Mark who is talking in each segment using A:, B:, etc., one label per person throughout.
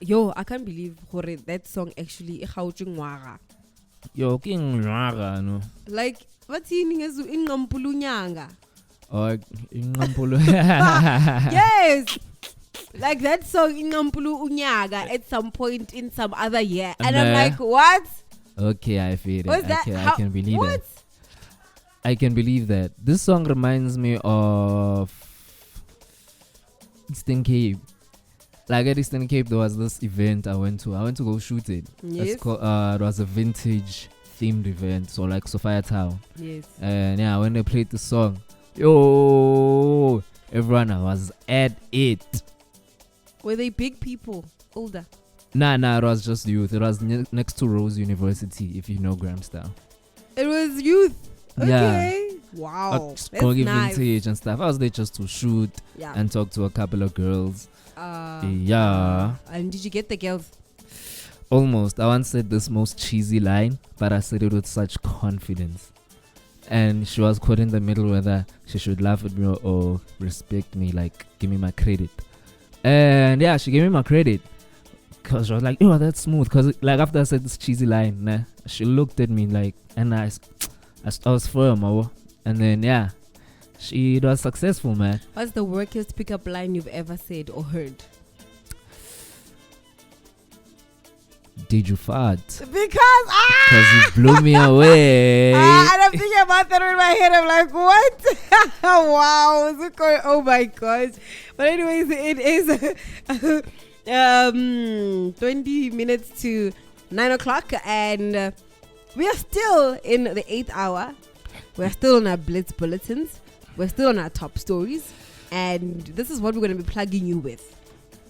A: Yo, I can't believe that song actually
B: Yo, king no.
A: like what's meaning is in Ngampulunyanga.
B: Or Ngampulu.
A: Yes. Like that song in Ngampulu Unyaga at some point in some other year. And I'm like, what?
B: Okay, I feel it.
A: What's that?
B: I can believe
A: what?
B: that. I can believe that. This song reminds me of Eastern Cape. Like at Eastern Cape, there was this event I went to. I went to go shoot it.
A: Yes.
B: It was a vintage themed event, so like Sophia Town.
A: Yes.
B: And yeah, when they played the song, yo, everyone was at it.
A: Were they big people? Older?
B: Nah, it was just youth. It was next to Rose University, if you know Grahamstown.
A: It was youth. Okay.
B: Yeah.
A: Wow. That's
B: going
A: nice.
B: vintage and stuff. I was there just to shoot and talk to a couple of girls. Yeah.
A: And did you get the girls?
B: Almost. I once said this most cheesy line, but I said it with such confidence. And she was caught in the middle whether she should laugh at me or respect me, like give me my credit. And yeah, she gave me my credit. Cause she was like, oh, that's smooth. Cause like after I said this cheesy line, she looked at me like, and I was firm, and then yeah, it was successful, man.
A: What's the workest pickup line you've ever said or heard?
B: Did you fart?
A: Because
B: you blew me away.
A: And I'm thinking about that in my head. I'm like, what? Wow. Oh my gosh. But anyways, it is 20 minutes to 9 o'clock, and we are still in the 8th hour. We're still on our Blitz bulletins. We're still on our top stories, and this is what we're going to be plugging you with.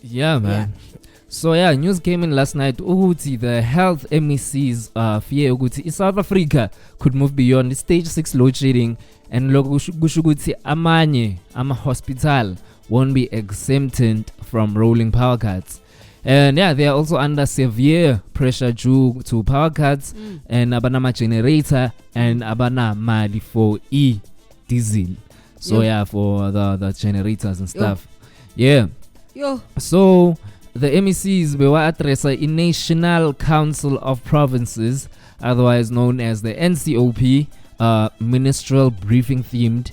B: Yeah, man. Yeah. So yeah, news came in last night. The health MECs fear South Africa could move beyond the stage 6 load shedding, and kushuguti amanye hospital won't be exempted from rolling power cuts. And yeah, they are also under severe pressure due to power cuts and abana generator and abana mali for diesel. So yeah, for the generators and stuff. Yeah. So the MECs were addressed in National Council of Provinces, otherwise known as the NCOP, ministerial briefing themed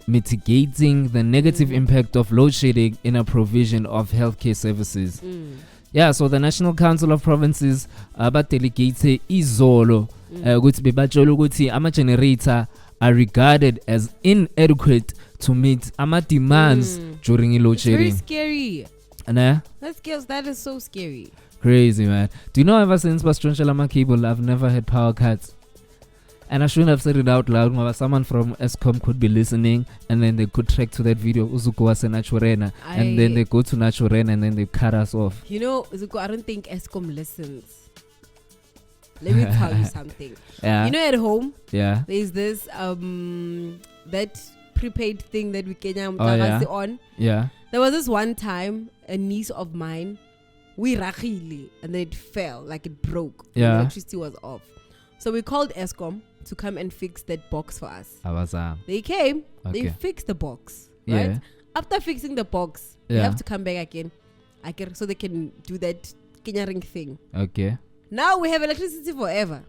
B: mitigating the negative impact of load shedding in a provision of healthcare services. Yeah, so the National Council of Provinces delegate izolo ukuthi bebatshela ukuthi ama generator are regarded as inadequate to meet ama demands during load shedding.
A: It's very scary. That is so scary.
B: Crazy, man. Do you know ever since Bastronchela cable I've never had power cuts? And I shouldn't have said it out loud, but someone from Eskom could be listening, and then they could track to that video, Uzuko was Nachurena, and then they go to Nachurena and then they cut us off.
A: You know, Uzuko, I don't think Eskom listens. Let me tell you something.
B: Yeah.
A: You know, at home,
B: there's
A: this that prepaid thing that we can on.
B: Yeah.
A: There was this one time, a niece of mine, we rachili, and then it fell, like it broke.
B: Yeah.
A: The electricity was off. So we called Eskom to come and fix that box for us. They came, they fixed the box, right?
B: Yeah.
A: After fixing the box, they have to come back again, so they can do that Kenya ring thing.
B: Okay.
A: Now we have electricity forever.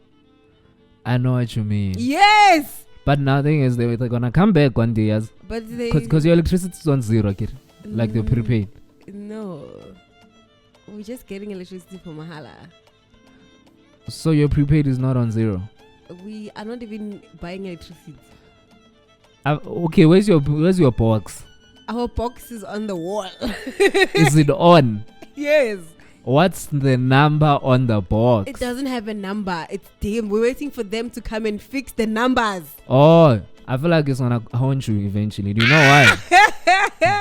B: I know what you mean.
A: Yes!
B: But now the thing is, they're gonna come back one day,
A: but
B: because your electricity is on zero, kid. Like they're prepaid.
A: No, we're just getting electricity from Mahala.
B: So your prepaid is not on zero?
A: We are not even buying electricity.
B: Okay, where's your box?
A: Our box is on the wall.
B: Is it on?
A: Yes.
B: What's the number on the box?
A: It doesn't have a number. It's dim. We're waiting for them to come and fix the numbers.
B: Oh, I feel like it's gonna haunt you eventually. Do you know why?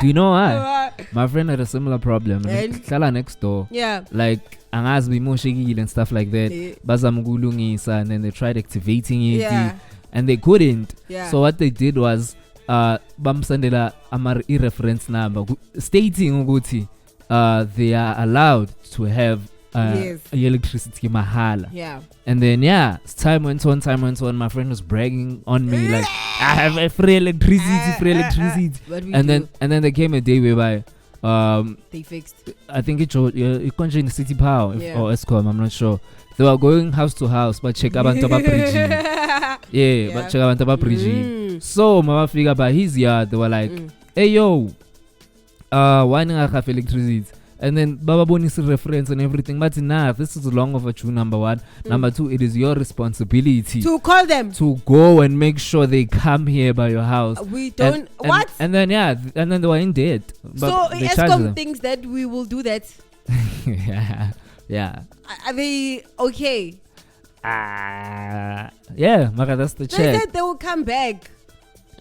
B: Do you know why? My friend had a similar problem. Shala next door.
A: Yeah.
B: Like angazi moshigile and stuff like that. Bazamgulungisa, and then they tried activating it.
A: Yeah.
B: And they couldn't.
A: Yeah.
B: So what they did was bamsandela amar reference number stating ukuthi they are allowed to have electricity mahala.
A: Yeah.
B: And then time went on, my friend was bragging on me like I have a free electricity.
A: And
B: then there came a day whereby
A: They fixed.
B: I think it in City Power
A: Yeah.
B: or Escom, I'm not sure. They were going house to house, but check abantu ababridging. Yeah, but check abantu ababridging. So mabafika by his yard, they were like, hey yo, why not have electricity? And then Baba Boni's reference and everything. But nah, this is long overdue, number one. Number two, it is your responsibility
A: to call them,
B: to go and make sure they come here by your house.
A: We don't what?
B: And then and then they were in debt.
A: So Eskom thinks that we will do that.
B: yeah.
A: Are they okay?
B: Yeah, Maka, that's the check.
A: They said they will come back.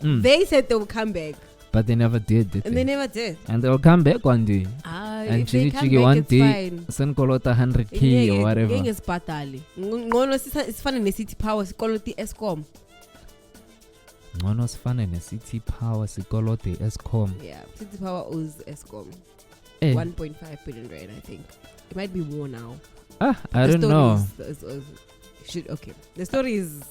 A: They said they will come back.
B: But they never did.
A: And they never did.
B: And they'll come back one day. And
A: if they come back,
B: one
A: it's
B: day,
A: fine.
B: send Kolota 100k or whatever.
A: It's fun in the City Power. It's called the Eskom.
B: It's fun in the City Power. It's called the Eskom.
A: Yeah, City Power owes Eskom 1.5 billion rand, I think. It might be more now.
B: I don't know.
A: Okay. The story is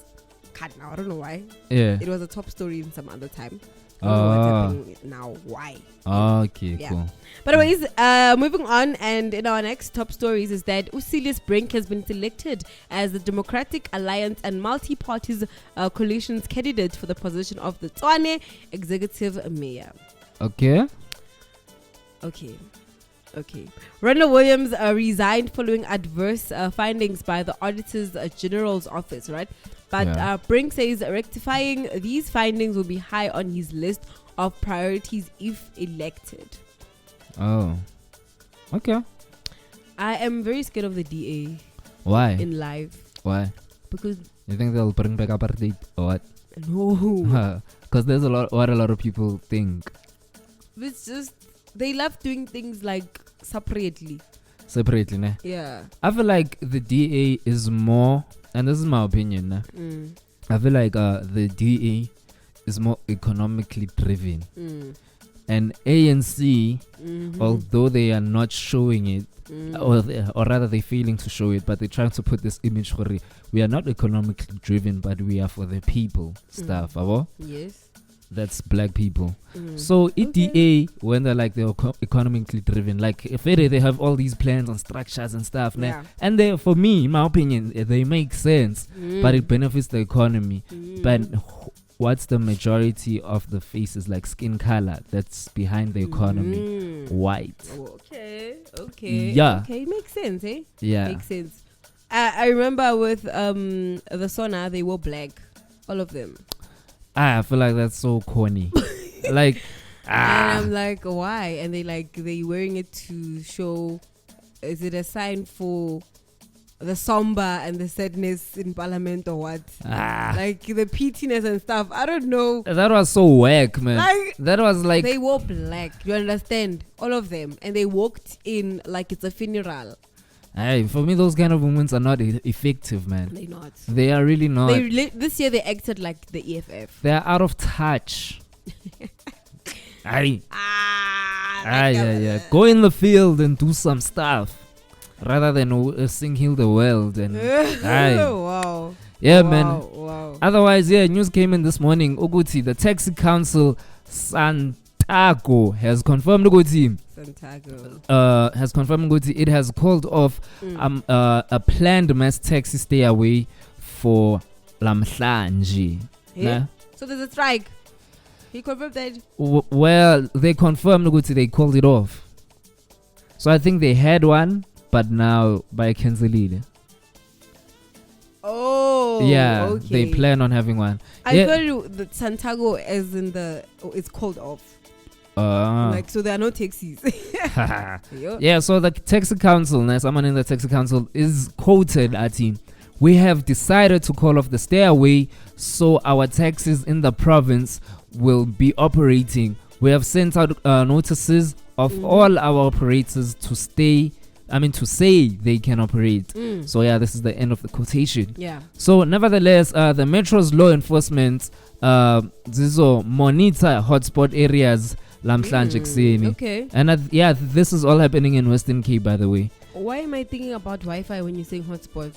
A: cut now. I don't know why.
B: Yeah.
A: It was a top story in some other time. I don't know what's happening now. Why?
B: Okay,
A: yeah.
B: Cool.
A: But anyways, moving on, and in our next top stories is that Usilius Brink has been selected as the Democratic Alliance and Multi-Parties Coalition's candidate for the position of the Tshwane Executive Mayor.
B: Okay.
A: Ronald Williams resigned following adverse findings by the Auditor's General's office, right? But Brink says rectifying these findings will be high on his list of priorities if elected.
B: Oh. Okay.
A: I am very scared of the DA.
B: Why?
A: In life.
B: Why?
A: Because
B: you think they'll bring back apartheid or what?
A: No.
B: Because there's a lot of people think.
A: It's just they love doing things like separately,
B: ne?
A: Yeah.
B: I feel like the DA is more, and this is my opinion, ne? I feel like the DA is more economically driven. And ANC, although they are not showing it, or rather they're failing to show it, but they're trying to put this image for it. We are not economically driven, but we are for the people stuff.
A: Yes.
B: That's black people. So EDA, when they're like they're economically driven, like if they have all these plans and structures and stuff, and they, for me, in my opinion, they make sense, but it benefits the economy. But what's the majority of the faces, like skin color, that's behind the economy? White.
A: Okay.
B: Yeah.
A: Okay, makes sense, eh?
B: Yeah.
A: Makes sense. I remember with the Sona, they were black, all of them.
B: I feel like that's so corny. Like,
A: and I'm like, why? And they wearing it to show. Is it a sign for the somber and the sadness in Parliament or what? Like the pittiness and stuff. I don't know.
B: That was so whack, man.
A: Like,
B: that was like
A: they wore black. You understand? All of them, and they walked in like it's a funeral.
B: Hey, for me, those kind of moments are not effective, man.
A: They're not.
B: They are really not.
A: This year they acted like the EFF.
B: They are out of touch. Yeah. Go in the field and do some stuff rather than sing "Heal the World" and.
A: Wow.
B: Yeah, man.
A: Wow.
B: Otherwise, news came in this morning. Uguti, the taxi council Santago has confirmed Uguti. Has confirmed Uguti it has called off a planned mass taxi stay away for Lamhlanje.
A: Yeah. So there's a strike. He confirmed that.
B: Well, they confirmed Uguti they called it off. So I think they had one, but now by cancelling.
A: Oh,
B: yeah,
A: okay.
B: They plan on having one.
A: I thought that Santago as in it's called off. Like, so there are no taxis.
B: Yeah, so the taxi council, someone in the taxi council is quoted at him. We have decided to call off the stairway so our taxis in the province will be operating. We have sent out notices of all our operators to say they can operate. So yeah, this is the end of the quotation.
A: Yeah.
B: So nevertheless, the Metro's law enforcement monitor hotspot areas Lamhlanje kuseni.
A: Okay.
B: And this is all happening in Western Cape, by the way.
A: Why am I thinking about Wi-Fi when you're saying hotspot?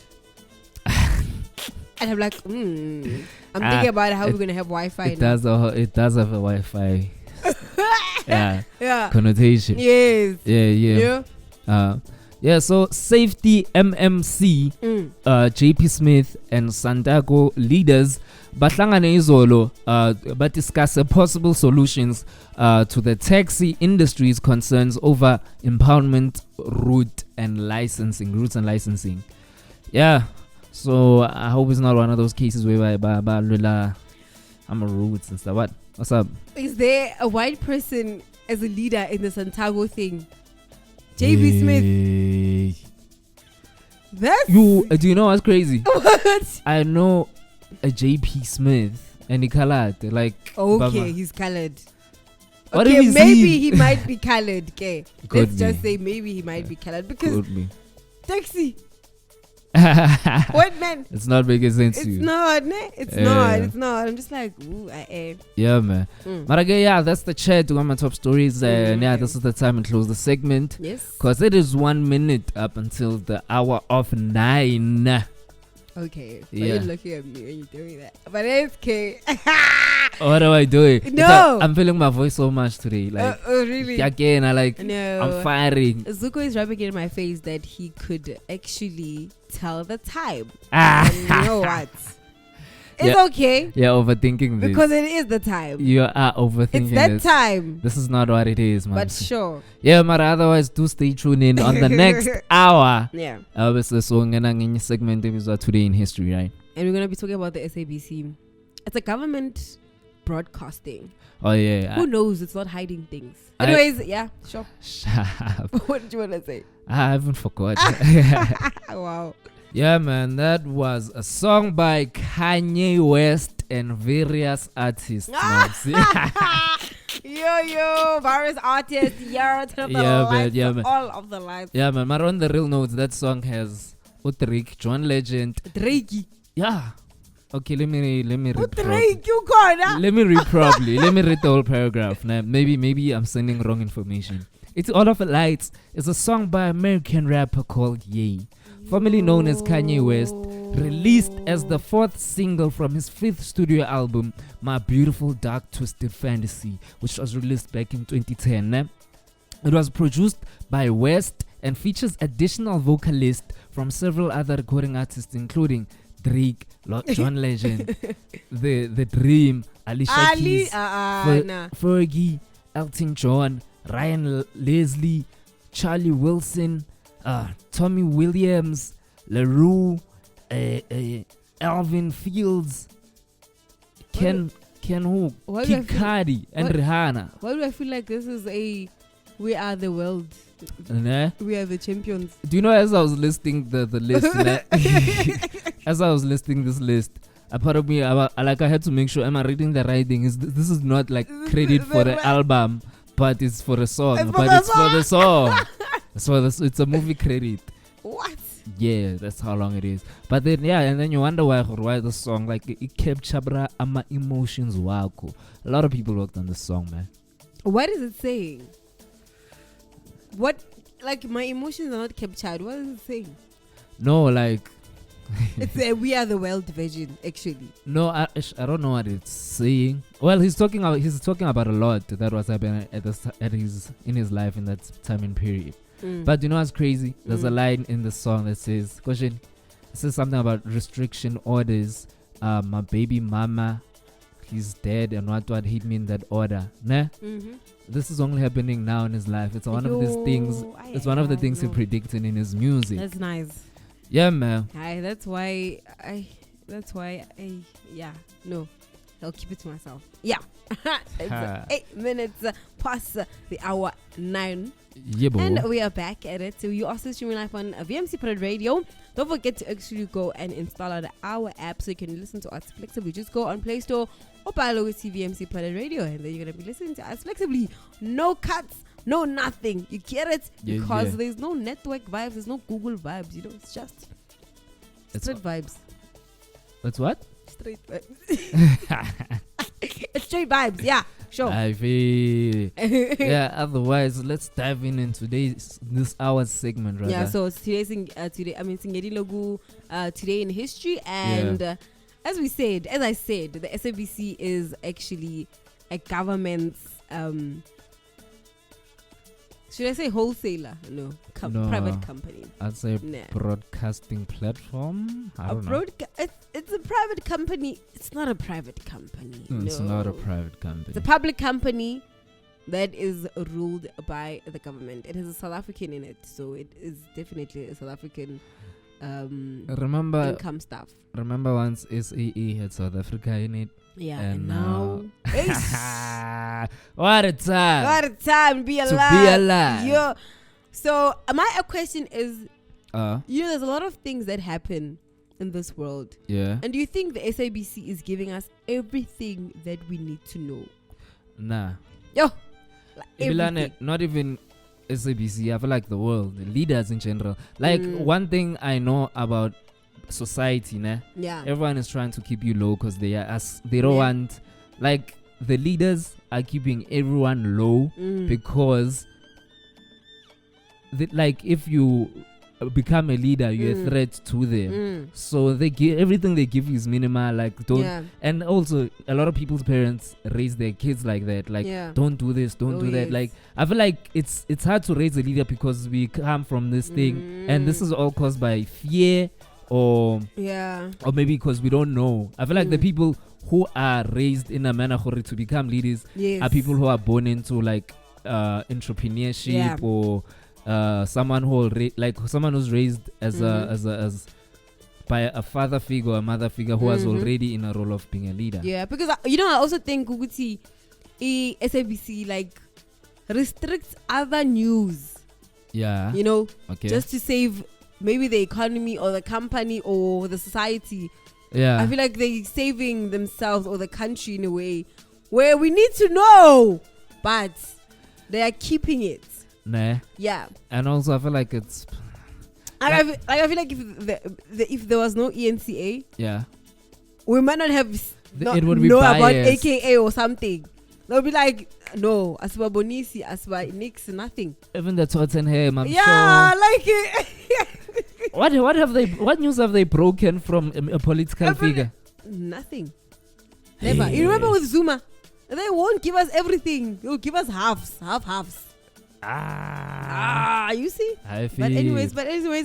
A: And I'm like, I'm thinking about how we're gonna have Wi-Fi.
B: It does have a Wi-Fi.
A: Yeah.
B: connotation.
A: Yes.
B: Yeah. So safety MMC, JP Smith and Santaco leaders bahlangane izolo but discuss possible solutions to the taxi industry's concerns over impoundment routes and licensing. Yeah, so I hope it's not one of those cases where I'm a roots and stuff. What's up?
A: Is there a white person as a leader in the Santago thing? JB Smith. That's
B: you. Do you know what's crazy?
A: What?
B: I know a JP Smith and he colored like.
A: Okay,
B: Bama.
A: he's colored.
B: What
A: Okay,
B: if he's
A: maybe he might be colored. Okay,
B: Could
A: let's
B: be.
A: just say maybe he might be colored because
B: Could be.
A: taxi. What man?
B: It's not making sense
A: It's
B: to you.
A: not, ne? It's not. It's not. I'm just like, ooh, I am.
B: Yeah, man. But again, yeah, that's the chat to one of my top stories. And yeah,
A: Okay.
B: this is the time to close the segment.
A: Yes.
B: Because it is 1 minute up until the hour of 9.
A: Okay. So
B: Yeah.
A: you're looking at me when you're doing that. But it's okay.
B: What am I doing?
A: No.
B: I'm feeling my voice so much today. Like,
A: oh, really?
B: again,
A: No.
B: I'm firing.
A: Zuko is rubbing it in my face that he could actually tell the time.
B: Ah.
A: And you know what? It's
B: Yeah.
A: okay.
B: You're overthinking this.
A: Because it is the time.
B: You are overthinking
A: It's that
B: this.
A: time.
B: This is not what it is, man.
A: But sure.
B: Yeah, but otherwise, do stay tuned in on the next hour.
A: Yeah.
B: Obviously, so we're gonna segment episode today in history, right?
A: And we're going to be talking about the SABC. It's a government broadcasting.
B: Oh yeah.
A: Who knows? It's not hiding things.
B: I-
A: Anyways, yeah, sure.
B: Shut up.
A: What did you want to say?
B: I haven't forgot.
A: Wow.
B: Yeah, man, that was a song by Kanye West and various artists. Mamcy.
A: Yo, virus artist, turn up the
B: Yeah, man,
A: lights,
B: yeah, man.
A: all of the lights.
B: Yeah, man. But on the real notes, that song has Utrik, John Legend.
A: Drake.
B: Yeah. Okay, let me read.
A: Drake, you call
B: Let me read properly. Let me read the whole paragraph. Now, maybe I'm sending wrong information. It's All of the Lights. It's a song by American rapper called Ye, formerly known as Kanye West, released as the 4th single from his 5th studio album, My Beautiful Dark Twisted Fantasy, which was released back in 2010. It was produced by West and features additional vocalists from several other recording artists, including Drake, John Legend, the Dream, Alicia Keys,
A: nah.
B: Fergie, Elton John, Ryan Leslie, Charlie Wilson, Tommy Williams, LaRue, Alvin Fields, Ken Hook,
A: Why do I
B: Kid
A: feel-
B: Cudi, and
A: what-
B: Rihanna.
A: Why do I feel like this is a we are the world?
B: Nah.
A: We are the champions.
B: Do you know, as I was listing the list, as I was listing this list, a part of me, I had to make sure, am I reading the right thing? This is not like credit for the album, but it's for a song.
A: It's for
B: But
A: the
B: it's for the song. It's a movie credit.
A: What?
B: Yeah, that's how long it is. But then, yeah, and then you wonder why the song, like, it captured ama emotions wako. A lot of people worked on this song, man.
A: What is it saying? What? Like, my emotions are not captured. What is it saying?
B: No, like,
A: It's a we are the world version, actually.
B: no, I don't know what it's saying. Well, he's talking about a lot that was happening in his life in that time and period. But you know what's crazy? There's a line in the song that says, "Question." It says something about restriction orders. My baby mama, he's dead, and what hit me in that order. Nah, this is only happening now in his life. It's one of these things. It's one of the things he predicted in his music.
A: That's nice.
B: Yeah, man.
A: That's why no, I'll keep it to myself. Yeah. It's 8 minutes past the hour 9.
B: Yeah, boy.
A: And we are back at it. So you also streaming live on VMC Pod Radio. Don't forget to actually go and install our app so you can listen to us flexibly. Just go on Play Store or follow with VMC Pod Radio, and then you're gonna be listening to us flexibly. No cuts, no nothing. You get it?
B: Yeah,
A: Because
B: yeah.
A: there's no network vibes, there's no Google vibes. You know, it's just straight vibes.
B: That's what?
A: Straight vibes. It's straight vibes. Yeah, sure.
B: I feel. Yeah. Otherwise, let's dive into this hour's segment, right?
A: Yeah, so today's Singedi Logu today in history, and as I said, the SABC is actually a government's Should I say wholesaler? No,
B: No.
A: private company.
B: I'd say
A: Nah.
B: broadcasting platform. I don't know.
A: It's a private company. It's not a private company.
B: It's not a private company.
A: It's a public company that is ruled by the government. It has a South African in it, so it is definitely a South African
B: remember
A: income stuff.
B: once SAE had South Africa in it.
A: Yeah,
B: And
A: and now
B: what a time.
A: what a time to be alive.
B: To be alive.
A: Yo. So my question is,
B: Yeah.
A: there's a lot of things that happen in this world.
B: Yeah.
A: And do you think the SABC is giving us everything that we need to know?
B: Nah.
A: Yo, like
B: Ibilane,
A: everything.
B: not even SABC, I feel like the world, the leaders in general. Like one thing I know about society, nah,
A: Yeah.
B: everyone is trying to keep you low because they don't want, like, the leaders are keeping everyone low because like if you become a leader, you're a threat to them. So they give everything they give you is minimal. Like don't,
A: Yeah.
B: and also a lot of people's parents raise their kids like that. Like
A: Yeah.
B: don't do this, don't do that.
A: Yes.
B: Like I feel like it's hard to raise a leader because we come from this thing, and this is all caused by fear or
A: Yeah.
B: maybe because we don't know. I feel like the people who are raised in a manner to become leaders
A: Yes.
B: are people who are born into like entrepreneurship
A: Yeah.
B: or someone someone who's raised as as by a father figure or a mother figure who was already in a role of being a leader.
A: Yeah, because I also think Guguti SABC like restricts other news.
B: Yeah. Okay.
A: Just to save maybe the economy or the company or the society.
B: Yeah.
A: I feel like they're saving themselves or the country in a way where we need to know, but they are keeping it.
B: Nah.
A: Yeah.
B: And also I feel like it's
A: I feel like if there was no ENCA,
B: yeah,
A: we might not have
B: it would be
A: know about
B: biased.
A: AKA or something. They'll be like, no, Asba Bonisi, Asba Nix, nothing.
B: even the Tottenham, I'm
A: Yeah,
B: sure.
A: like it.
B: What news have they broken from a political figure?
A: Nothing. Never. You remember with Zuma? They won't give us everything. They'll give us halves. You see?
B: I feel
A: But anyways,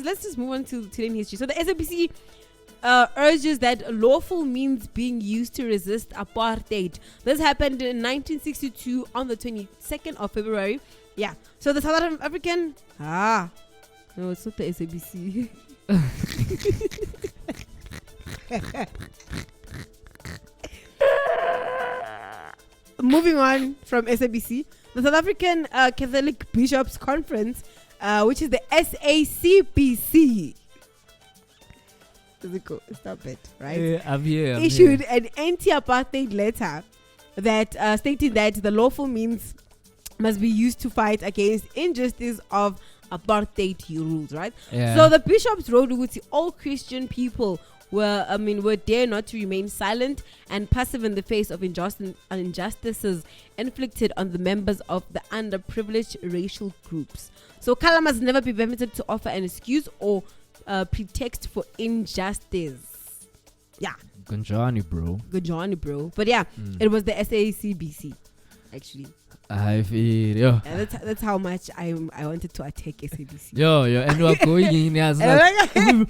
A: let's just move on to today in history. So the SABC urges that lawful means being used to resist apartheid. This happened in 1962 on the 22nd of February. Yeah. So the South African... No, it's not the SABC. Moving on from SABC, the South African Catholic Bishops Conference, which is the SACBC. Stop it, right?
B: I'm here.
A: Issued an anti-apartheid letter that stating that the lawful means must be used to fight against injustice of apartheid rules, right?
B: Yeah.
A: So the bishops wrote with all Christian people were dare not to remain silent and passive in the face of injustices inflicted on the members of the underprivileged racial groups. So color must never be permitted to offer an excuse or pretext for injustice. Yeah.
B: Good Johnny, bro.
A: But yeah, it was the SACBC, actually.
B: I feel, yo.
A: And that's how much I wanted to attack SABC.
B: Yo, and we are going in as like,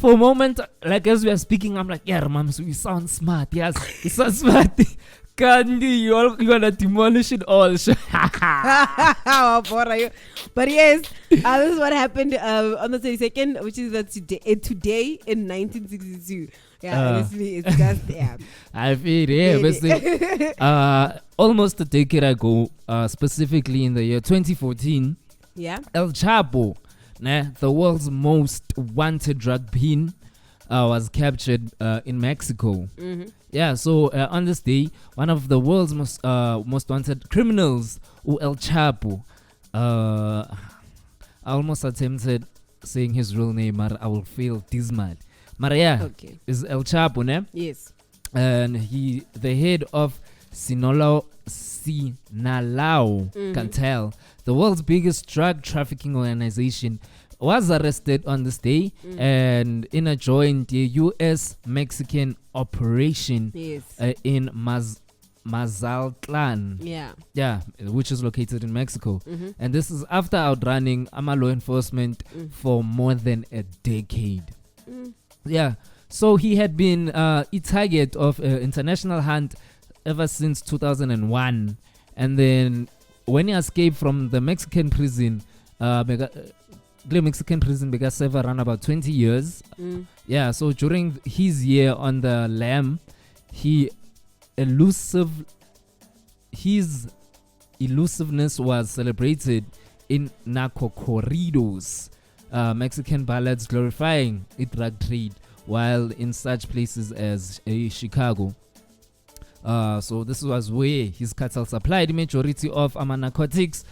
B: for a moment, like as we are speaking, I'm like, yeah, Mamcy, we sound smart. Yes, we sound smart. Candy, you're gonna demolish it all.
A: But yes, this is what happened on the 22nd, which is today in 1962. Yeah, honestly, it's just, yeah.
B: I feel, yeah, basically, almost a decade ago, specifically in the year 2014,
A: yeah,
B: El Chapo, the world's most wanted drug bean, was captured in Mexico. Yeah, so on this day, one of the world's most wanted criminals, El Chapo, I almost attempted saying his real name, but I will fail dismal. Maria
A: okay,
B: is El Chapo, ne?
A: Yes.
B: And the head of Sinalao Cartel, the world's biggest drug trafficking organization, was arrested on this day and in a joint U.S.-Mexican operation
A: Yes.
B: in Mazatlan.
A: Yeah.
B: Yeah, which is located in Mexico.
A: Mm-hmm.
B: And this is after outrunning law enforcement for more than a decade. Yeah, so he had been a target of an international hunt ever since 2001. And then when he escaped from the Mexican prison, the Mexican prison began serve around about 20 years. Yeah, so during his year on the lam, his elusiveness was celebrated in narco corridos, Mexican ballads glorifying the drug trade, while in such places as Chicago. So this was where his cartel supplied the majority of narcotics,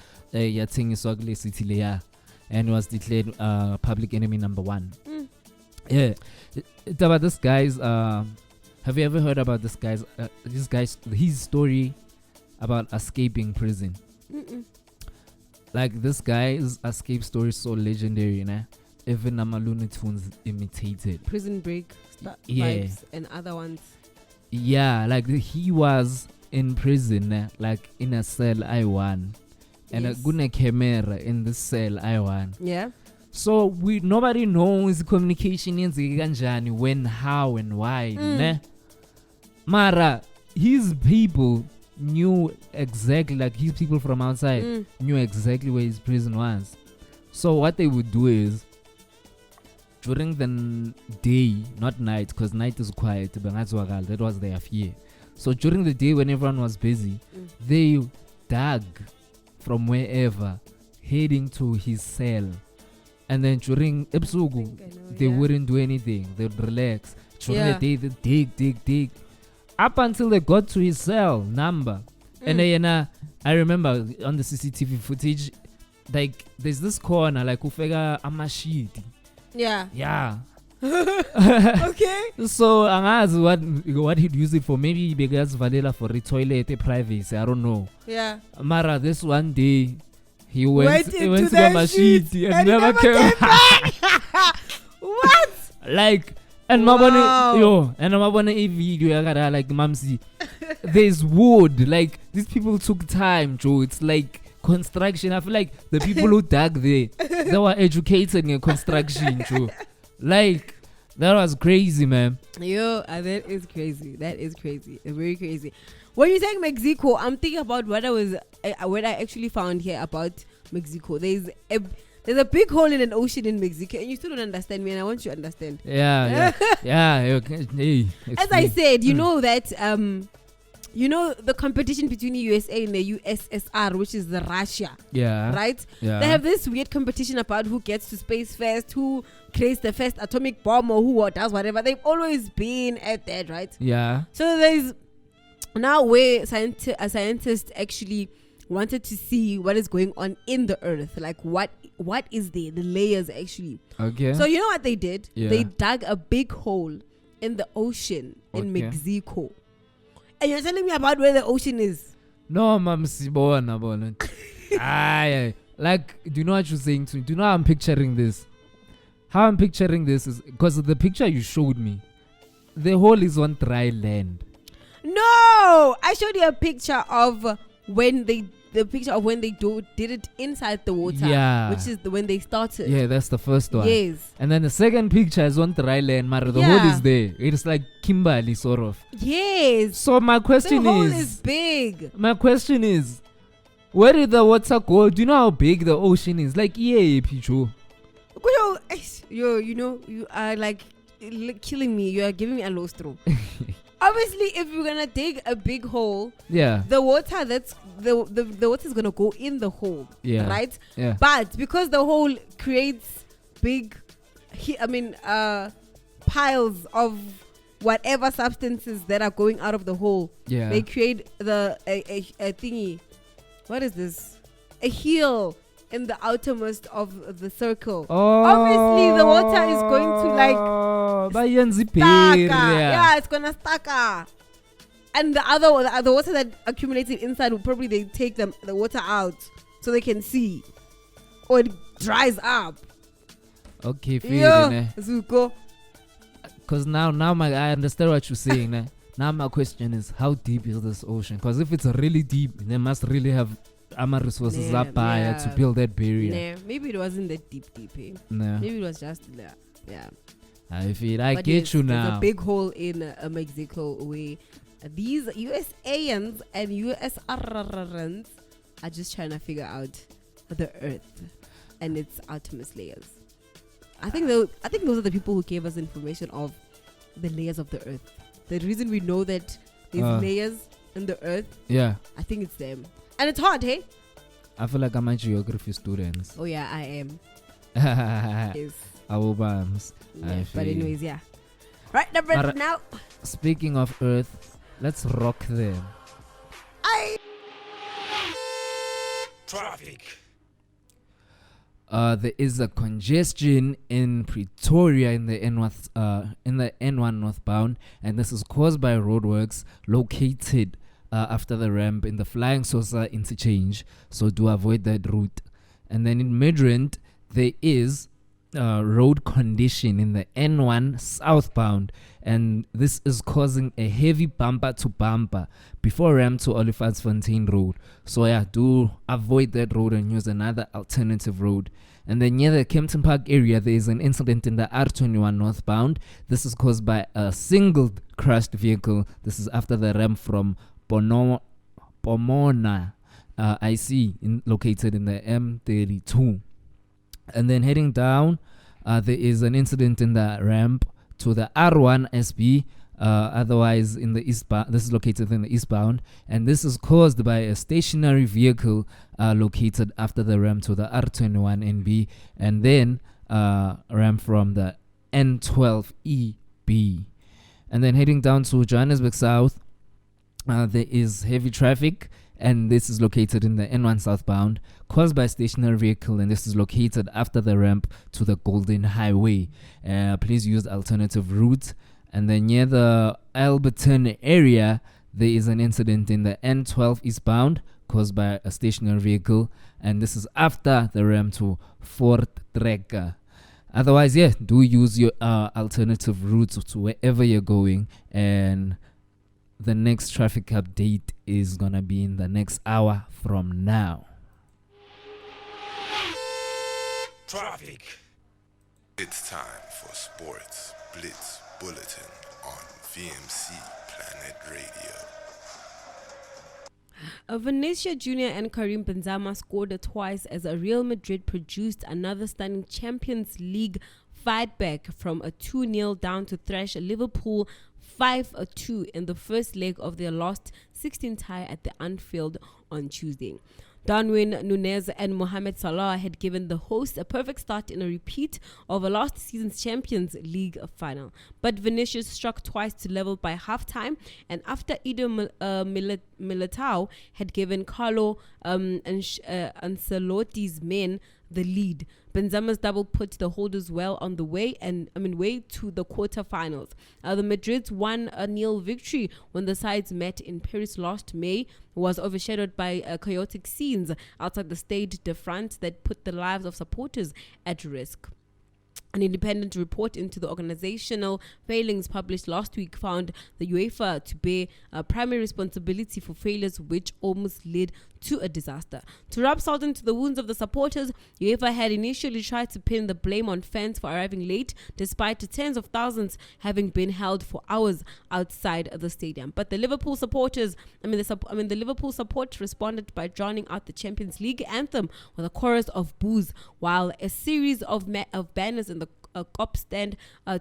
B: and was declared public enemy number 1. Yeah, it's about this guy's. Have you ever heard about this guy's? His story about escaping prison. Like this guy's escape story is so legendary, you know. Even Looney Tunes imitated
A: Prison Break vibes and other ones.
B: Yeah, like he was in prison, like in a cell I1, and a guna camera in the cell I1.
A: Yeah.
B: So nobody knows communication in kanjani, when, how, and why. Ne? Mara, his people knew exactly, like his people from outside knew exactly where his prison was. So what they would do is, during the day, not night, because night is quiet, that was their fear. So during the day when everyone was busy, they dug from wherever, heading to his cell. And then during Epsugu, they wouldn't do anything. They would relax. During the day, they dig. Up until they got to his cell number. And then I remember on the CCTV footage, like there's this corner, like ufega amashiti. Yeah.
A: Okay.
B: So angazi what he'd use it for. Maybe he begas valela for a toilet, privacy. I don't know.
A: Yeah.
B: Mara, this one day he went to the mashiti and never came back.
A: What?
B: Like, and mabone a video like Mamcy. There's wood. Like these people took time, Joe. It's like construction. I feel like the people who dug there, they were educated in construction, Joe. Like that was crazy, man.
A: That is crazy. That is crazy. Very crazy. When you're saying Mexico, I'm thinking about what I actually found here about Mexico. There's a big hole in an ocean in Mexico, and you still don't understand me, and I want you to understand.
B: Yeah. Okay. Hey,
A: as I said, you know that you know the competition between the USA and the USSR, which is the Russia.
B: Yeah.
A: Right?
B: Yeah.
A: They have this weird competition about who gets to space first, who creates the first atomic bomb, or who does whatever. They've always been at that, right?
B: Yeah.
A: So there's now where scientists actually wanted to see what is going on in the earth, like what is there, the layers actually.
B: Okay.
A: So you know what they did?
B: Yeah.
A: They dug a big hole in the ocean in Mexico. And you're telling me about where the ocean is?
B: No, Mamcy, bona. Aye. Like, do you know what you're saying to me? Do you know how I'm picturing this? How I'm picturing this is because of the picture you showed me. The hole is on dry land.
A: No, I showed you a picture of when they did it inside the water.
B: Yeah.
A: Which is when they started.
B: Yeah, that's the first one.
A: Yes.
B: And then the second picture is on dry land, Mara. The hole is there. It's like Kimberley, sort of.
A: Yes.
B: So my question
A: the hole is big.
B: My question is, where did the water go? Do you know how big the ocean is? Like, yeah, Pichu.
A: You are like killing me. You are giving me a low straw. Obviously, if you're gonna dig a big hole, the water the water is gonna go in the hole, right?
B: Yeah.
A: But because the hole creates big, piles of whatever substances that are going out of the hole, they create a thingy. What is this? A heel in the outermost of the circle. Obviously, the water is going to stuck. Yeah, it's gonna stuck. And the water that accumulated inside will probably they take the water out so they can see, or it dries up.
B: Okay, fair enough.
A: Zuko.
B: Because now I understand what you're saying. Now my question is, how deep is this ocean? Because if it's really deep, they must really have resources up higher to build that barrier.
A: Maybe it wasn't that deep,
B: No.
A: Maybe it was just yeah.
B: I feel I get you now.
A: There's a big hole in Mexico where these USAians and USRRans are just trying to figure out the Earth and its outermost layers. I think those are the people who gave us information of the layers of the Earth. The reason we know that there's layers in the Earth,
B: yeah,
A: I think it's them. And it's hard, hey?
B: I feel like I'm a geography student.
A: Oh yeah, I am. Yes.
B: Yeah,
A: but anyways, yeah. Right, number now.
B: Speaking of Earth, let's rock them.
C: Traffic.
B: There is a congestion in Pretoria in the N1 northbound, and this is caused by roadworks located after the ramp in the Flying Saucer interchange. So do avoid that route. And then in Midrand, there is road condition in the N1 southbound, and this is causing a heavy bumper to bumper before ramp to Olifantsfontein Road. So yeah, do avoid that road and use another alternative road. And then near the Kempton Park area, there is an incident in the R21 northbound. This is caused by a single crashed vehicle. This is after the ramp from Pomona IC located in the M32. And then heading down, there is an incident in the ramp to the R1 SB, otherwise in the eastbound. This is located in the eastbound, and this is caused by a stationary vehicle located after the ramp to the R21 NB, and then ramp from the N12 EB. And then heading down to Johannesburg South, there is heavy traffic, and this is located in the N1 southbound, caused by a stationary vehicle, and this is located after the ramp to the Golden Highway. Please use alternative routes. And then near the Alberton area, there is an incident in the N12 eastbound caused by a stationary vehicle, and this is after the ramp to Fort Trekker. Otherwise, yeah, do use your alternative routes to wherever you're going, and the next traffic update is gonna be in the next hour from now.
C: Traffic.
D: It's time for Sports Blitz Bulletin on VMC Planet Radio.
A: Vinicius Jr. and Karim Benzema scored twice as Real Madrid produced another stunning Champions League fight back from a 2-0 down to thrash Liverpool 5-2 in the first leg of their last 16 tie at the Anfield on Tuesday. Darwin Núñez and Mohamed Salah had given the hosts a perfect start in a repeat of a last season's Champions League final. But Vinicius struck twice to level by halftime, and after Eder Militao had given Carlo Ancelotti's men the lead, Benzema's double put the holders well on the way to the quarterfinals. The Madrid's 1-0 victory when the sides met in Paris last May was overshadowed by chaotic scenes outside the Stade de France that put the lives of supporters at risk. An independent report into the organizational failings published last week found the UEFA to bear primary responsibility for failures which almost led to a disaster. To rub salt into the wounds of the supporters, UEFA had initially tried to pin the blame on fans for arriving late, despite tens of thousands having been held for hours outside the stadium. But the Liverpool supporters, the Liverpool support responded by drowning out the Champions League anthem with a chorus of boos, while a series of banners in the cop stand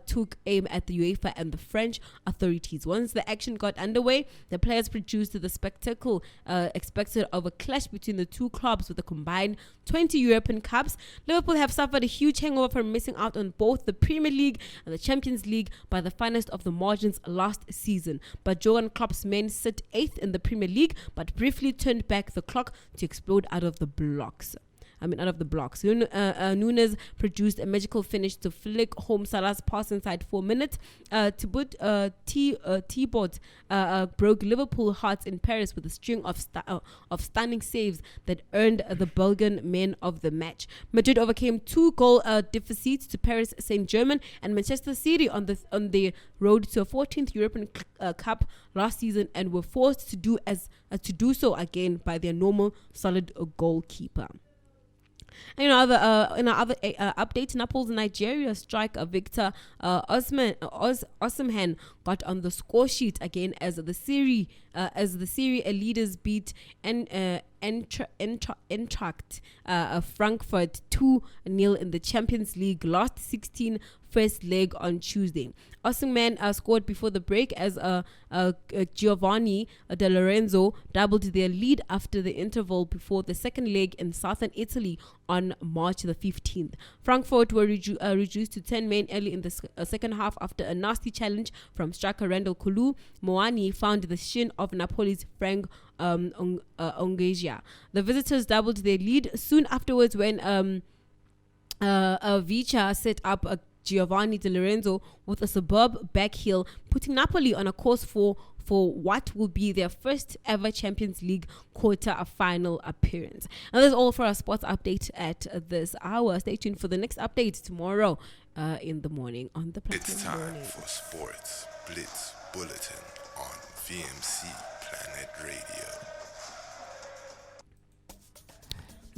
A: took aim at the UEFA and the French authorities. Once the action got underway, the players produced the spectacle expected of a clash between the two clubs with a combined 20 European Cups. Liverpool have suffered a huge hangover from missing out on both the Premier League and the Champions League by the finest of the margins last season. But Jurgen Klopp's men sit 8th in the Premier League, but briefly turned back the clock to explode out of the blocks. out of the blocks. Nunes produced a magical finish to flick home Salah's pass inside 4 minutes. T-Bot broke Liverpool hearts in Paris with a string of stunning saves that earned the Belgian men of the match. Madrid overcame 2-goal deficits to Paris Saint-Germain and Manchester City on the road to a 14th European Cup last season, and were forced to do so again by their normal solid goalkeeper. And in our other updates, Naples Nigeria striker Victor Osimhen got on the score sheet again as the Serie A leaders beat Eintracht Frankfurt 2-0 in the Champions League last 16 first leg on Tuesday. Osimhen scored before the break as Giovanni De Lorenzo doubled their lead after the interval before the second leg in southern Italy on March the 15th. Frankfurt were reduced to 10 men early in the second half after a nasty challenge from striker Randall Kulu. Moani found the shin of Napoli's Frank Ongesia. The visitors doubled their lead soon afterwards when Vicha set up a Giovanni De Lorenzo with a superb back heel, putting Napoli on a course for what will be their first ever Champions League quarter-final appearance. And that's all for our sports update at this hour. Stay tuned for the next update tomorrow in the morning on the platform.
D: It's time for Sports Blitz Bulletin on VMC Planet Radio.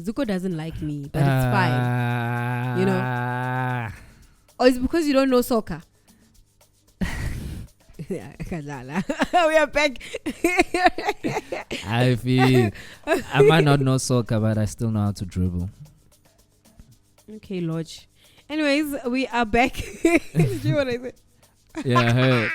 A: Zuko doesn't like me, but it's fine. You know? Or it's because you don't know soccer. We are back.
B: I feel I might not know soccer, but I still know how to dribble.
A: Okay, Lodge. Anyways, we are back. Did you what I said?
B: Yeah, I heard.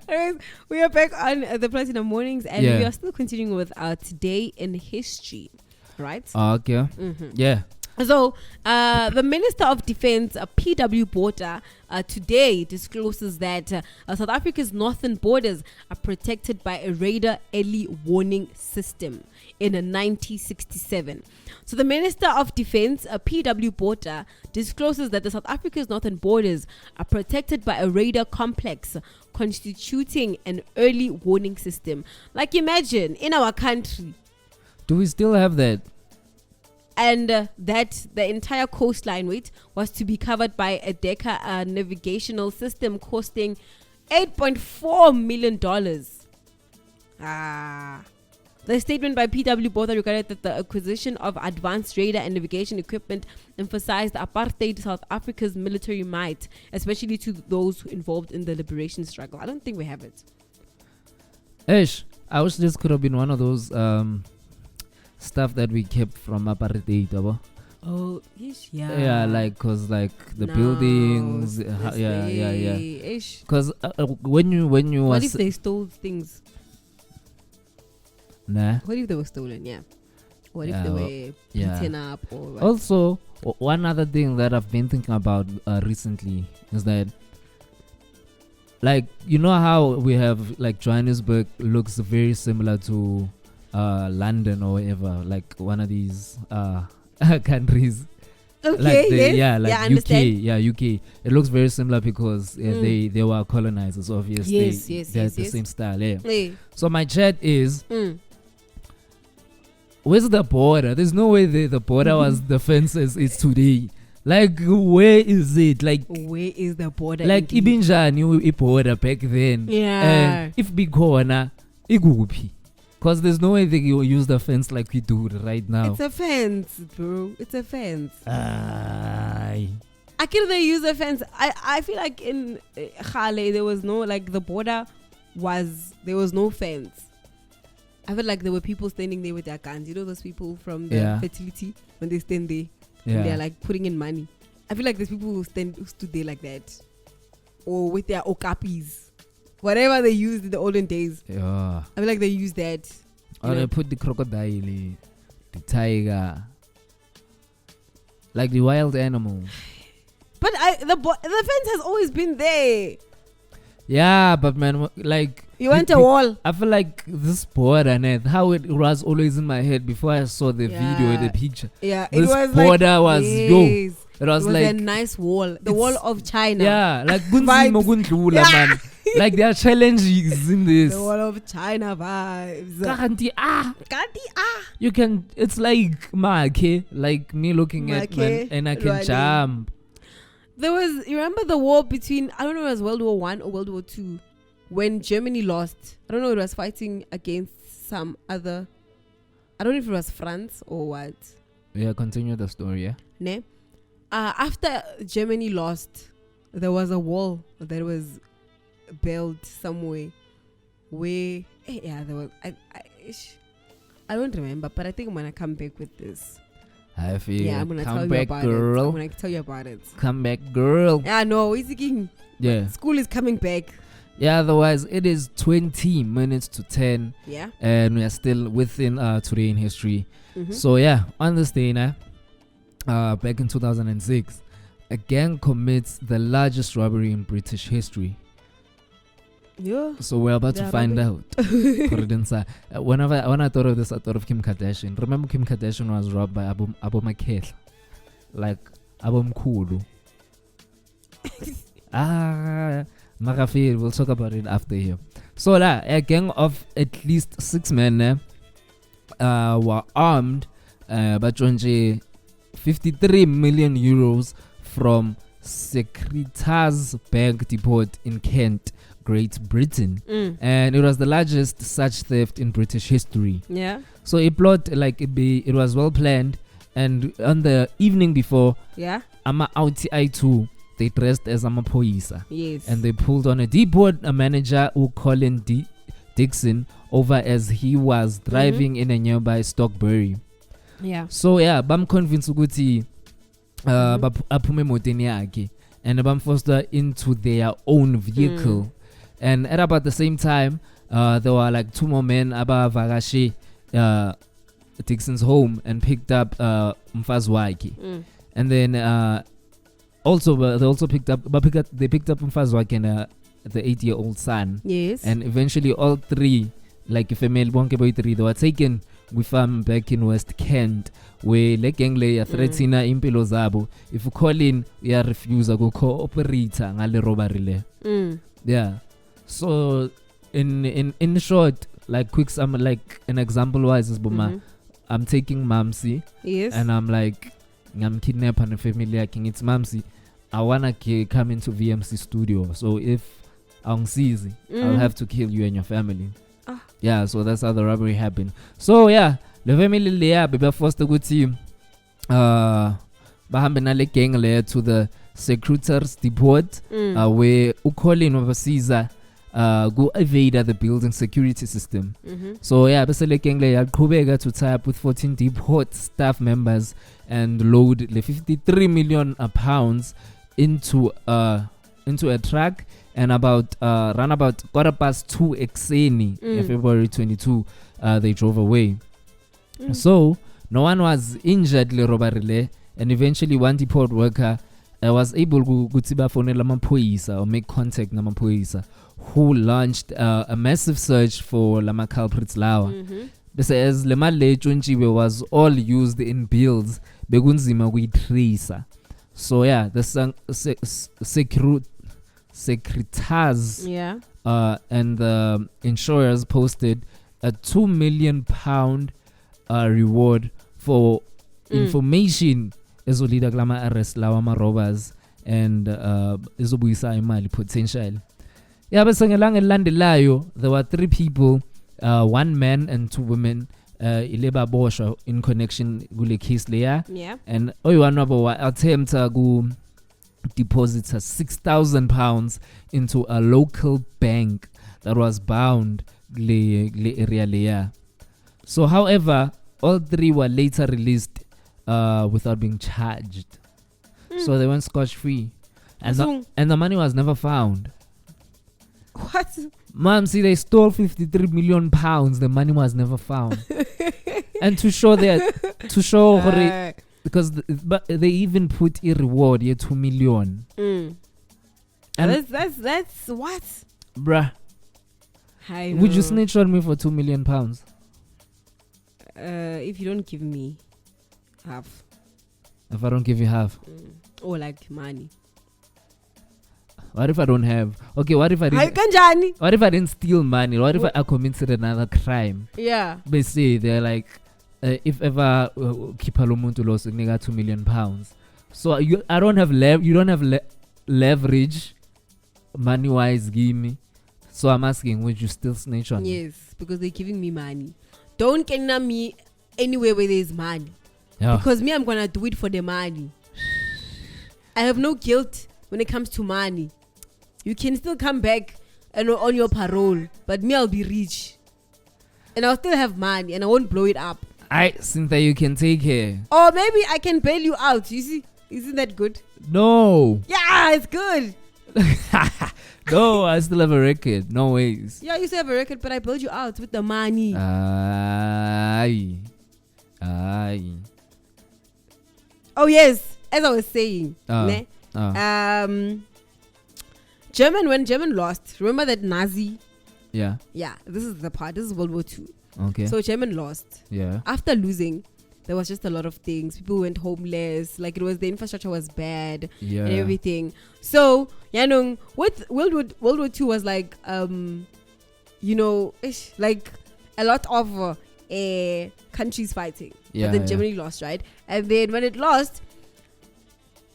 A: Anyways, we are back on the Platinum Mornings, and we are still continuing with our Today in History, right?
B: Okay.
A: Mm-hmm.
B: Yeah.
A: So, the Minister of Defense, P.W. Botha, today discloses that South Africa's northern borders are protected by a radar early warning system in 1967. So, the Minister of Defense, P.W. Botha, discloses that the South Africa's northern borders are protected by a radar complex constituting an early warning system. Like, imagine, in our country.
B: Do we still have that?
A: And that the entire coastline was to be covered by a Decca navigational system costing $8.4 million. The statement by P.W. Botha regarded that the acquisition of advanced radar and navigation equipment emphasized apartheid South Africa's military might, especially to those involved in the liberation struggle. I don't think we have it.
B: I wish this could have been one of those stuff that we kept from apartheid.
A: Oh, yes, yeah.
B: Yeah, like, cause like the buildings. Yeah. Cause when you
A: what if they stole things?
B: Nah.
A: What if they were stolen? Yeah. What if they were beaten up or what?
B: Also, one other thing that I've been thinking about recently is that, like, you know how we have like Johannesburg looks very similar to London or whatever, like one of these countries.
A: Okay,
B: like
A: yes.
B: like UK. UK. It looks very similar because they were colonizers, obviously.
A: Yes.
B: They're the same style. Yeah.
A: Hey.
B: So my chat is, where's the border? There's no way the border was the fences is today. Like, where is it? Like,
A: where is the border?
B: Like, ibinjani border back then.
A: Yeah.
B: If bigona, iguphi. Because there's no way they use the fence like we do right now.
A: It's a fence, bro. It's a fence.
B: Aye.
A: I can they use a fence. I feel like in Khale there was no, like, the border there was no fence. I feel like there were people standing there with their guns. You know those people from the fertility when they stand there and they're like putting in money. I feel like there's people who stood there like that, or with their okapis, whatever they used in the olden days.
B: Yeah,
A: I feel like they used that.
B: Or they put the crocodile, the tiger, like the wild animal.
A: But the fence has always been there.
B: Yeah, but man, like,
A: You went a wall.
B: I feel like this border and how it was always in my head before I saw the video and the picture.
A: Yeah,
B: This
A: it was
B: border was
A: yes.
B: It was
A: It was
B: like
A: a nice wall. The
B: it's-
A: wall of China.
B: yeah, like kunzima kundlula,
A: Yeah.
B: man. Like there are challenges in this.
A: The wall of China vibes.
B: Kanti,
A: Kanti,
B: you can. It's like Make, like me looking at
A: Make,
B: man, and I can
A: running.
B: jump.
A: There was, you remember the war between, I don't know, it was World War One or World War Two, when Germany lost. I don't know, it was fighting against some other, I don't know if it was France or what.
B: Yeah, continue the story. Yeah.
A: Ne? After Germany lost, there was a wall that was built somewhere where, yeah, there was, I don't remember, but I think I'm going to come back with this.
B: I feel.
A: Yeah, I'm going to tell
B: Come
A: you
B: back,
A: about it.
B: girl.
A: I'm going to tell you about it.
B: Come back, girl.
A: Yeah, no, it's again.
B: Yeah.
A: School is coming back.
B: Yeah. Otherwise, it is 20 minutes to 10,
A: Yeah.
B: and we are still within today in history.
A: Mm-hmm.
B: So yeah, on this day, back in 2006, a gang commits the largest robbery in British history.
A: Yeah.
B: So we're about to
A: They're
B: find
A: robbing.
B: out. Corridensa. When I thought of this, I thought of Kim Kardashian. Remember, Kim Kardashian was robbed by Abu Makel, like Abu Mkulu. Magafir. We'll talk about it after here. So a gang of at least 6 men were armed, but 53 million euros from Secreta's Bank Depot in Kent, Great Britain. And it was the largest such theft in British history.
A: Yeah.
B: So it it was well planned, and on the evening before,
A: Yeah.
B: Ama I2, they dressed as Amapoisa,
A: Yes.
B: and they pulled on a depot manager who Colin Dixon over as he was driving in a nearby Stockbury.
A: Yeah.
B: So yeah, bam convinced ukuthi aphume emotweni yakhe, and bam forced her into their own vehicle. And at about the same time, there were like 2 more men abavakashe Dixon's home and picked up mfazi wakhe. And then they also picked up mfazi wakhe and the 8-year-old son.
A: Yes.
B: And eventually all 3, like female bonke boy 3, they were taken with them back in West Kent, where le gang le threaten impilo zabo. If you call in, we are refuse go cooperate ngale robbery le. Yeah. So in short, like quick sum, like an example wise is Buma, I'm taking Mamcy,
A: Yes.
B: and I'm like, I'm kidnapping a family. It's Mamcy. I wanna come into VMC studio. So if I'm seized, I'll have to kill you and your family. Yeah, so that's how the robbery happened. So yeah, the family there be forced to go to bahambe nale gang le to the Secreta's Depot, where Ukolin overseas go evade the building security system. So yeah, basically gang le yaqhubeka to tie up with 14 depot staff members and load the 53 million pounds into a truck, and about run about 2:15 ekseni February 22, they drove away. So no one was injured le robbery le, and eventually one depot worker was able to phonela amaphoyisa or make contact namaphoyisa, who launched a massive search for lama culprits lawa. As le mali le tshontshiwe was all used in bills bekunzima kuyitrace. So yeah, the Secretars
A: Yeah.
B: and the insurers posted a £2 million reward for information ezolida kulama arrest lawa ma robbers and ezobuyisa imali potentially. Yeah, bese ngelanga elilandelayo there were 3 people, 1 man and 2 women, ileba boshwa in connection kule case leya.
A: Yeah.
B: And oyiwani wabo wa attempt ku deposit £6,000 into a local bank that was bound le area leya. So however, all 3 were later released without being charged. So they went scotch free, and the money was never found.
A: What?
B: Mamcy, they stole 53 million pounds. The money was never found. And to show because but they even put a reward here 2 million.
A: And that's what?
B: Bruh.
A: I
B: Would you
A: know.
B: snitch on me for £2 million?
A: If you don't give me half,
B: If I don't give you half?
A: or like money.
B: What if I don't have? Okay, what if I
A: Hayi
B: didn't?
A: kanjani?
B: What if I didn't steal money? What if I committed another crime?
A: Yeah.
B: They say they're like, if ever keep muntu lost nigga £2 million. So I don't have you don't have leverage, money wise. Give me. So I'm asking, would you still snitch on me?
A: Yes, because they're giving me money. Don't get me anywhere where there's money.
B: Yeah.
A: Because me, I'm gonna do it for the money. I have no guilt when it comes to money. You can still come back and on your parole, but me, I'll be rich, and I'll still have money, and I won't blow it up.
B: Cynthia, you can take care.
A: Or maybe I can bail you out. You see, isn't that good?
B: No.
A: Yeah, it's good.
B: No, I still have a record. No ways.
A: Yeah, you still have a record, but I bailed you out with the money.
B: Aye.
A: Oh yes, as I was saying, ne? When German lost, remember that Nazi?
B: Yeah.
A: Yeah, this is the part. This is World War II.
B: Okay.
A: So German lost.
B: Yeah.
A: After losing, there was just a lot of things. People went homeless. Like the infrastructure was bad
B: Yeah.
A: and everything. So with World War II was like like a lot of countries fighting.
B: Yeah,
A: But then
B: yeah.
A: Germany lost, right? And then when it lost,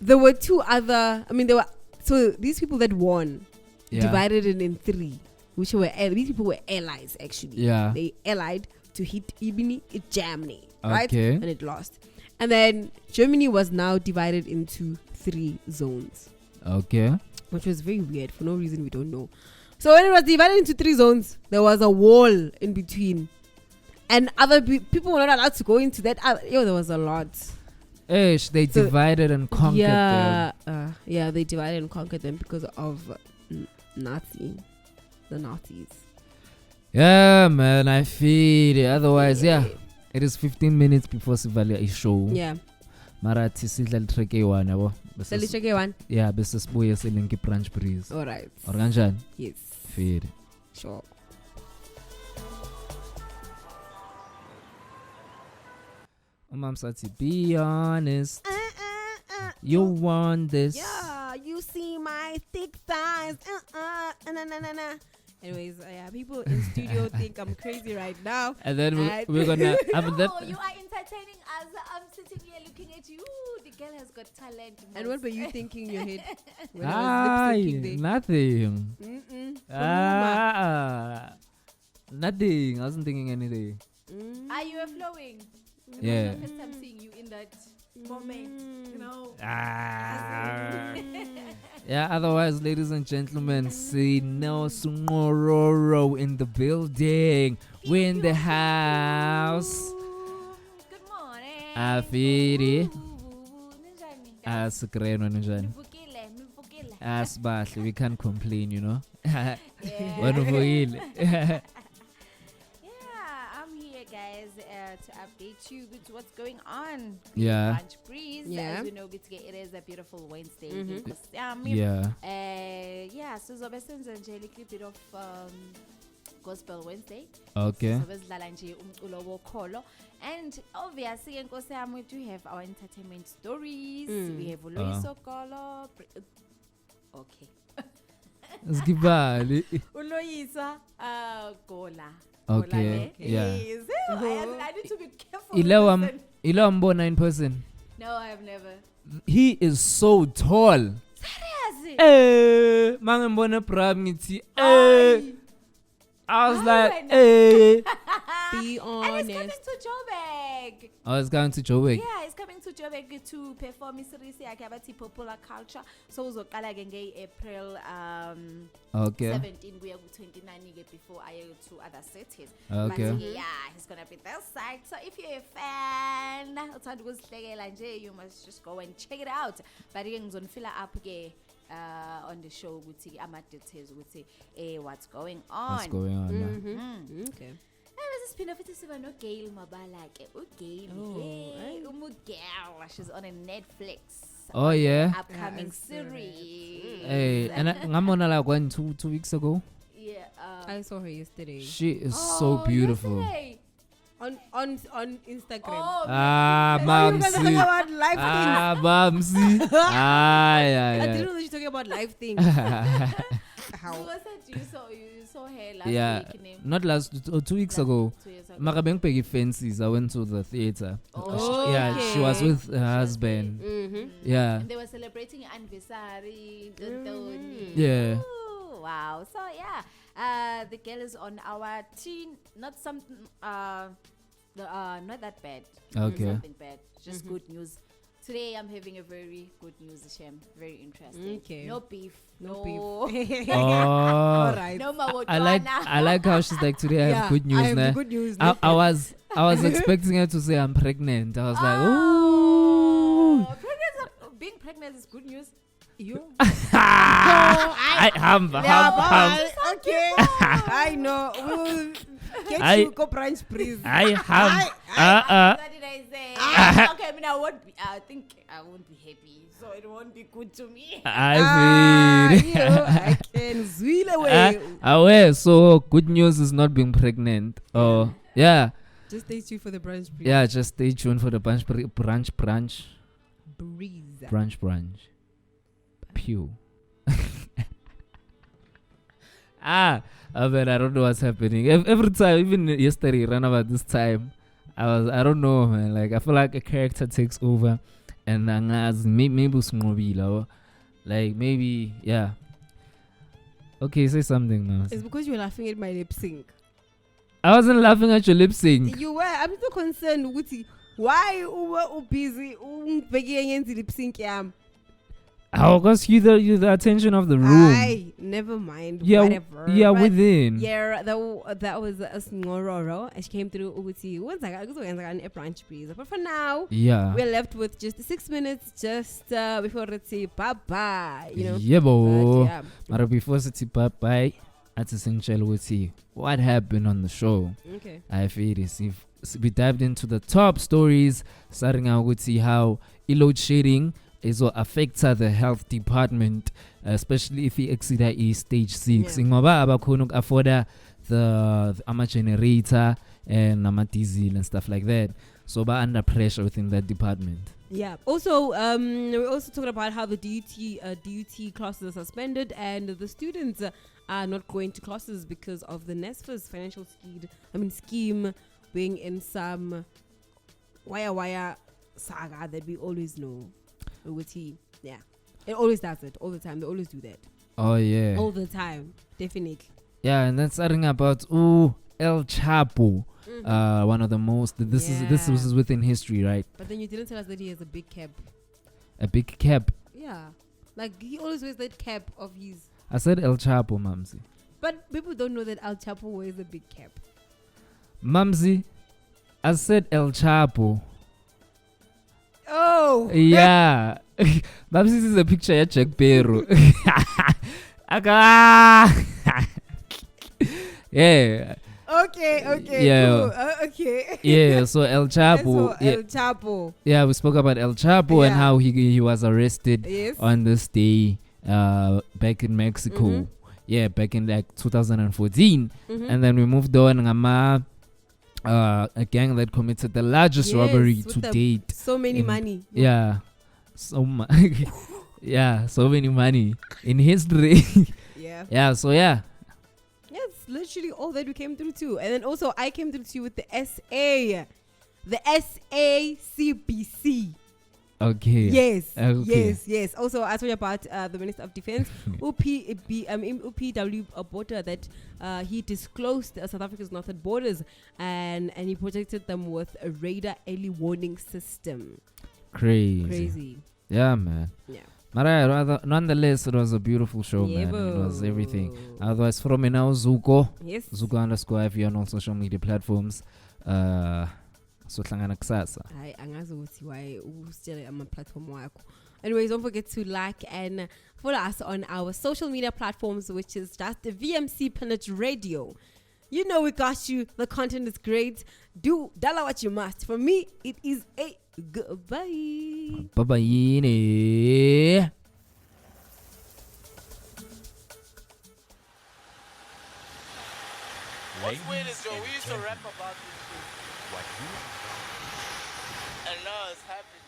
A: there were two other. So these people that won divided it in three, which were these people were allies actually.
B: Yeah.
A: They allied to hit Germany, right?
B: Okay.
A: And it lost. And then Germany was now divided into 3 zones,
B: Okay.
A: which was very weird for no reason we don't know. So when it was divided into 3 zones, there was a wall in between, and other people were not allowed to go into that. There was a lot.
B: They
A: So-
B: divided and conquered them.
A: They divided and conquered them because of the Nazis.
B: Yeah, man, I feel it. Otherwise, yeah. It is 15 minutes before Sivalia is show.
A: Yeah.
B: Mara tisidla litrek eyi-1 yabo.
A: Shall we check it one?
B: Yeah, bese sibuye silinki branch breeze.
A: All right.
B: Or kanjani?
A: Yes.
B: Feel.
A: Sure.
B: Mamcy, be honest. You want this.
A: Yeah, you see my thick thighs. Anyways, people in studio think I'm crazy right now.
B: And then we're gonna.
E: No, you are entertaining us. I'm sitting here looking at you. The girl has got talent.
A: And what were you thinking in your head when I was lip syncing there?
B: Nothing.
A: Mm-mm.
B: Nothing. I wasn't thinking anything.
E: Are you flowing?
B: Yeah.
E: First time seeing you in that moment. You know.
B: Yeah, otherwise, ladies and gentlemen, see Nelson Roro in the building. We're in the house.
E: Good morning.
B: Afiri.
E: Ninjani?
B: Asikreno ninjani.
E: Mivukile.
B: Asbahle, we can't complain, you know.
E: Yeah.
B: Wanuvukile.
E: Yeah, I'm here, guys, to update you with what's going on.
B: Yeah.
E: Lunch breeze.
A: Yeah.
E: As you know, it is a beautiful Wednesday.
A: Mhm.
B: Yeah.
E: Yeah, so zobe senza nje a little bit of Gospel Wednesday.
B: Okay.
E: Zobe sidlala nje umculo wokholo. And obviously enkosi yami, we do have our entertainment stories. We have Uloyiso Kolo. Okay.
B: Skibali.
E: Uloyisa Gola.
B: Okay. Yeah.
E: Yes. I need to be careful.
B: Ilo mbona in person.
E: No, I have never.
B: He is so tall.
E: Seriously?
B: Mangembona brab ngithi I was
E: How
B: like
E: I know?
A: Be
E: And it's coming
A: honest.
E: to Joburg.
B: I was going to Joburg.
E: Yeah, it's coming to Joburg to perform series yakhe abathi popular culture. So uzoqala ke nge-April
B: Okay.
E: 17 kuya ku-29 ke before aye to other cities.
B: Okay.
E: But yeah, he's gonna be this side. So if you're a fan, uthanda ukuzihlekela nje, you must just go and check it out. But ke ngizonifila up ke on the show ukuthi ama details ukuthi what's going on.
B: What's going on? Yeah.
A: Okay.
E: Siphinde futhi siba no Gail Mabala ke. uGail umugirl, she's on a Netflix.
B: Oh yeah.
E: Upcoming series.
B: Hey, and ngamona la 2 weeks ago.
E: Yeah.
A: I saw her yesterday
B: She is so beautiful.
E: Yesterday.
A: on Instagram.
E: Oh,
B: Ah,
A: Oh, you guys are talking
B: Mamcy.
A: about live things.
B: Ah, Mamcy. Ah,
A: I
B: yeah,
A: didn't know that you're talking about live things.
B: yeah.
A: How?
E: So what's that you saw her last
B: Yeah,
E: week? Name?
B: not last 2 weeks ago.
E: 2 years ago.
B: Makabeng Peggy Fancies. I went to the theater.
E: Oh,
B: Yeah, she was
A: okay.
B: with her husband.
A: Mm-hmm.
B: Yeah.
E: And they were celebrating anniversary.
B: Yeah.
E: Ooh, wow. So yeah, the girl is on our teen. Not something. Not that bad.
B: Okay.
E: Something bad. Just good news. Today I'm having a very good news, Shem. Very interesting.
A: Okay.
E: No beef.
A: No
E: beef.
A: All
B: Oh.
A: right.
E: No more.
B: I like how she's like, today I have good news.
A: I have
B: Nah.
A: the good news.
B: I was expecting her to say I'm pregnant. I was like, ooh.
E: Being pregnant is good news.
A: You.
B: I hum.
A: Okay. I know. We'll get you go brunch, please.
B: I hum.
E: What did I say? Okay, I mean, I think I won't be happy, so it won't be good to me.
B: I feel.
A: I can zweel away.
B: Aware. So good news is not being pregnant. Oh, yeah.
A: Just stay tuned for the brunch, please.
B: Yeah, just stay tuned for the brunch.
A: Breeze.
B: Pew. I don't know what's happening. Every time, even yesterday, around about this time, I don't know, man. Like, I feel like a character takes over, and maybe like maybe, yeah. Okay, say something now.
A: It's because you were laughing at my lip sync.
B: I wasn't laughing at your lip sync.
A: You were. I'm so concerned. Ukuthi, why you were busy? Begging lip sync.
B: Oh, because you're the attention of the room.
A: Aye, never mind.
B: Yeah,
A: Whatever.
B: yeah,
A: But
B: within.
A: Yeah, that was a snororo. And she came through ukuthi what's like a brunch please. But for now,
B: Yeah.
A: we're left with just 6 minutes just before let's say bye bye. You know.
B: Yeah, bo.
A: But, yeah.
B: But before City bye, at essential with see what happened on the show.
A: Okay.
B: I feel this. If we dived into the top stories, starting out with see how load shedding is what affects the health department, especially if you exceed stage 6.
A: Yeah.
B: Ngoba abakhona afford the ama generator and ama diesel and stuff like that. So ba under pressure within that department.
A: Yeah. Also, we also talked about how the DUT classes are suspended and the students are not going to classes because of the NSFAS financial scheme being in some wire saga that we always know. Yeah, it always does it all the time. They always do that.
B: Oh yeah.
A: All the time, definitely.
B: Yeah, and then starting about El Chapo. One of the most. This is within history, right?
A: But then you didn't tell us that he has a big cap.
B: A big cap.
A: Yeah, like he always wears that cap of his.
B: I said El Chapo, Mamcy.
A: But people don't know that El Chapo wears a big cap.
B: Mamzy, I said El Chapo.
A: Oh.
B: Yeah. Mamzy, this is a picture of Jack Peru. Yeah.
A: Okay.
B: Yeah.
A: Cool. Okay.
B: Yeah, so El Chapo.
A: So
B: Yeah.
A: El Chapo.
B: Yeah, we spoke about El Chapo and
A: Yeah.
B: how he was arrested
A: Yes.
B: on this day back in Mexico. Yeah, back in like 2014. And then we moved on a gang that committed the largest robbery
A: Yes,
B: to
A: with
B: date.
A: So many money.
B: Yeah. So much. Yeah, so many money in history.
A: Yeah.
B: Yeah, so yeah.
A: That's literally all that we came through to. And then also I came through to with the SA. The SACBC.
B: Okay. Okay.
A: Yes. Also, I told you about the Minister of Defense, UPW Botha, that he disclosed South Africa's northern borders and he protected them with a radar early warning system. Crazy.
B: Yeah, man.
A: Yeah.
B: But nonetheless, it was a beautiful show, man. It was everything. Otherwise, from me now, Zuko.
A: Yes.
B: Zuko_FV on all social media platforms. So hlangana kusasa.
A: Hayi angazi ukuthi why usitshele ama platform wakho. Anyways, don't forget to like and follow us on our social media platforms, which is just the VMC Planet Radio. You know we got you. The content is great. Do dollar what you must. For me, it is a goodbye.
B: Bye-bye.
F: What's weird is,
C: Ladies
F: Joe,
C: and
F: we used to rap
C: gentlemen,
F: about this shit.
C: what you
F: And now it's happening.